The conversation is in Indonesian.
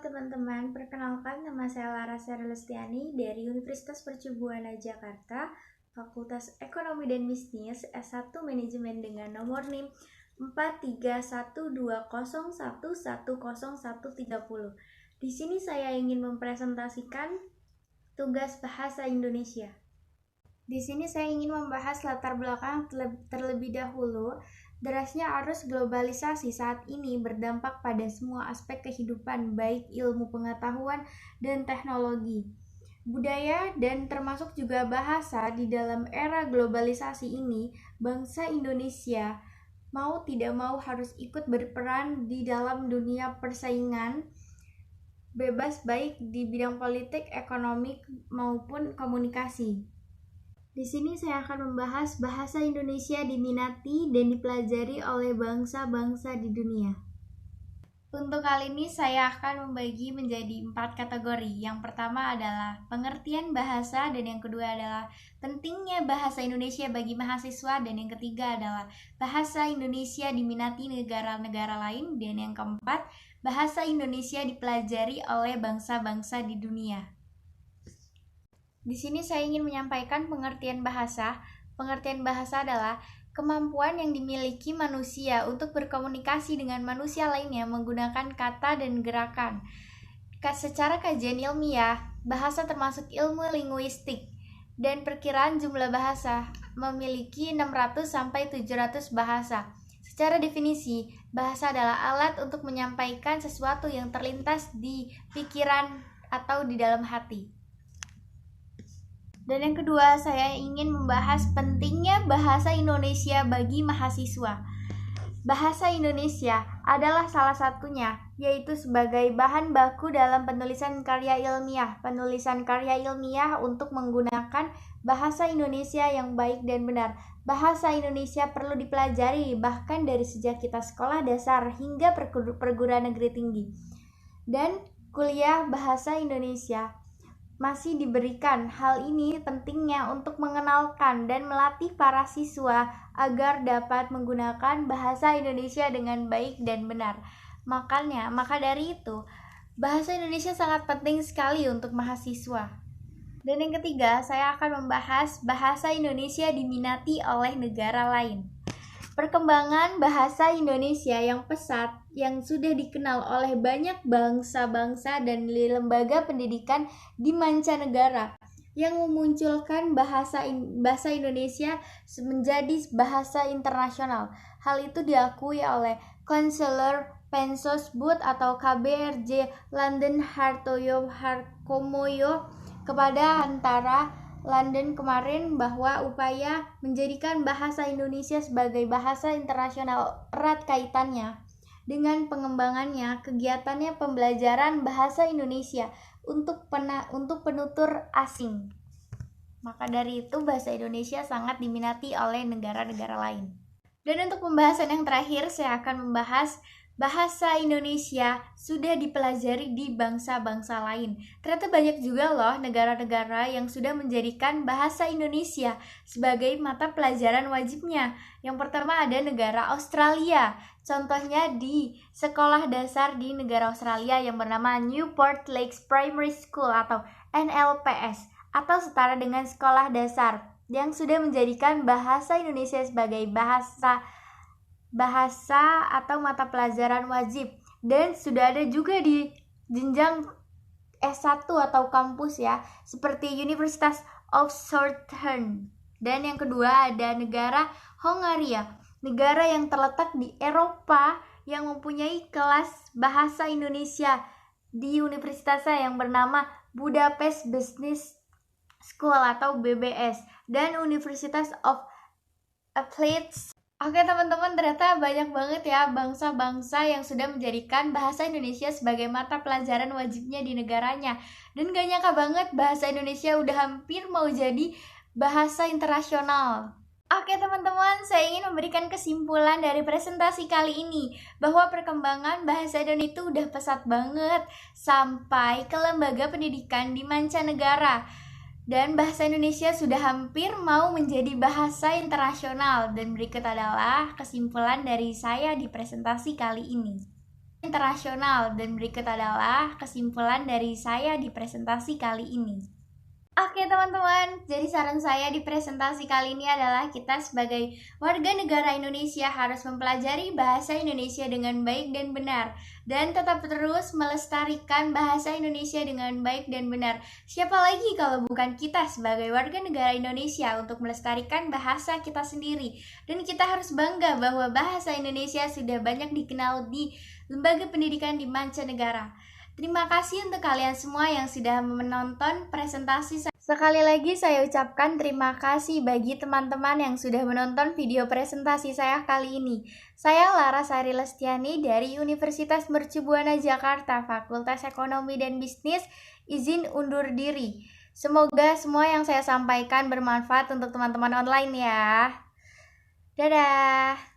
teman-teman, perkenalkan nama saya Laras Lestiani dari Universitas Mercubuana Jakarta, Fakultas Ekonomi dan Bisnis S1 Manajemen dengan nomor NIM 431201110130. Di sini saya ingin mempresentasikan tugas bahasa Indonesia. Di sini saya ingin membahas latar belakang terlebih dahulu. Derasnya arus globalisasi saat ini berdampak pada semua aspek kehidupan, baik ilmu pengetahuan dan teknologi, budaya, dan termasuk juga bahasa. Di dalam era globalisasi ini, bangsa Indonesia mau tidak mau harus ikut berperan di dalam dunia persaingan bebas, baik di bidang politik, ekonomi, maupun komunikasi. Di sini saya akan membahas bahasa Indonesia diminati dan dipelajari oleh bangsa-bangsa di dunia. Untuk kali ini saya akan membagi menjadi 4 kategori. Yang pertama adalah pengertian bahasa, dan yang kedua adalah pentingnya bahasa Indonesia bagi mahasiswa, dan yang ketiga adalah bahasa Indonesia diminati negara-negara lain, dan yang keempat, bahasa Indonesia dipelajari oleh bangsa-bangsa di dunia. Di sini saya ingin menyampaikan pengertian bahasa. Pengertian bahasa adalah kemampuan yang dimiliki manusia untuk berkomunikasi dengan manusia lainnya menggunakan kata dan gerakan. Secara kajian ilmiah, bahasa termasuk ilmu linguistik, dan perkiraan jumlah bahasa memiliki 600-700 bahasa. Secara definisi, bahasa adalah alat untuk menyampaikan sesuatu yang terlintas di pikiran atau di dalam hati. Dan yang kedua, saya ingin membahas pentingnya bahasa Indonesia bagi mahasiswa. Bahasa Indonesia adalah salah satunya, yaitu sebagai bahan baku dalam penulisan karya ilmiah. Penulisan karya ilmiah untuk menggunakan bahasa Indonesia yang baik dan benar. Bahasa Indonesia perlu dipelajari bahkan dari sejak kita sekolah dasar hingga perguruan negeri tinggi. Dan kuliah bahasa Indonesia masih diberikan. Hal ini pentingnya untuk mengenalkan dan melatih para siswa agar dapat menggunakan bahasa Indonesia dengan baik dan benar. Maka dari itu, bahasa Indonesia sangat penting sekali untuk mahasiswa. Dan yang ketiga, saya akan membahas bahasa Indonesia diminati oleh negara lain. Perkembangan bahasa Indonesia yang pesat yang sudah dikenal oleh banyak bangsa-bangsa dan lembaga pendidikan di mancanegara yang memunculkan bahasa Indonesia menjadi bahasa internasional. Hal itu diakui oleh Konselor Pensosbud atau KBRJ London Hartoyo Harkomoyo kepada antara London kemarin bahwa upaya menjadikan bahasa Indonesia sebagai bahasa internasional erat kaitannya dengan pengembangannya kegiatannya pembelajaran bahasa Indonesia untuk penutur asing. Maka dari itu bahasa Indonesia sangat diminati oleh negara-negara lain. Dan untuk pembahasan yang terakhir, saya akan membahas bahasa Indonesia sudah dipelajari di bangsa-bangsa lain. Ternyata banyak juga loh negara-negara yang sudah menjadikan bahasa Indonesia sebagai mata pelajaran wajibnya. Yang pertama ada negara Australia. Contohnya di sekolah dasar di negara Australia yang bernama Newport Lakes Primary School atau NLPS, atau setara dengan sekolah dasar yang sudah menjadikan bahasa Indonesia sebagai bahasa atau mata pelajaran wajib. Dan sudah ada juga di jenjang S1 atau kampus ya, seperti Universitas of Southern. Dan yang kedua ada negara Hongaria, negara yang terletak di Eropa yang mempunyai kelas bahasa Indonesia di universitasnya yang bernama Budapest Business School atau BBS, dan Universitas of Applied. Oke teman-teman, ternyata banyak banget ya bangsa-bangsa yang sudah menjadikan bahasa Indonesia sebagai mata pelajaran wajibnya di negaranya. Dan gak nyangka banget bahasa Indonesia udah hampir mau jadi bahasa internasional. Oke teman-teman, saya ingin memberikan kesimpulan dari presentasi kali ini bahwa perkembangan bahasa Indonesia itu udah pesat banget sampai ke lembaga pendidikan di mancanegara. Dan bahasa Indonesia sudah hampir mau menjadi bahasa internasional. Dan berikut adalah kesimpulan dari saya di presentasi kali ini. internasional. Dan berikut adalah kesimpulan dari saya di presentasi kali ini. Oke teman-teman, jadi saran saya di presentasi kali ini adalah kita sebagai warga negara Indonesia harus mempelajari bahasa Indonesia dengan baik dan benar, dan tetap terus melestarikan bahasa Indonesia dengan baik dan benar. Siapa lagi kalau bukan kita sebagai warga negara Indonesia untuk melestarikan bahasa kita sendiri. Dan kita harus bangga bahwa bahasa Indonesia sudah banyak dikenal di lembaga pendidikan di mancanegara. Terima kasih untuk kalian semua yang sudah menonton presentasi saya. Sekali lagi saya ucapkan terima kasih bagi teman-teman yang sudah menonton video presentasi saya kali ini. Saya Lara Sari Lestiani dari Universitas Mercu Buana Jakarta, Fakultas Ekonomi dan Bisnis, izin undur diri. Semoga semua yang saya sampaikan bermanfaat untuk teman-teman online ya. Dadah!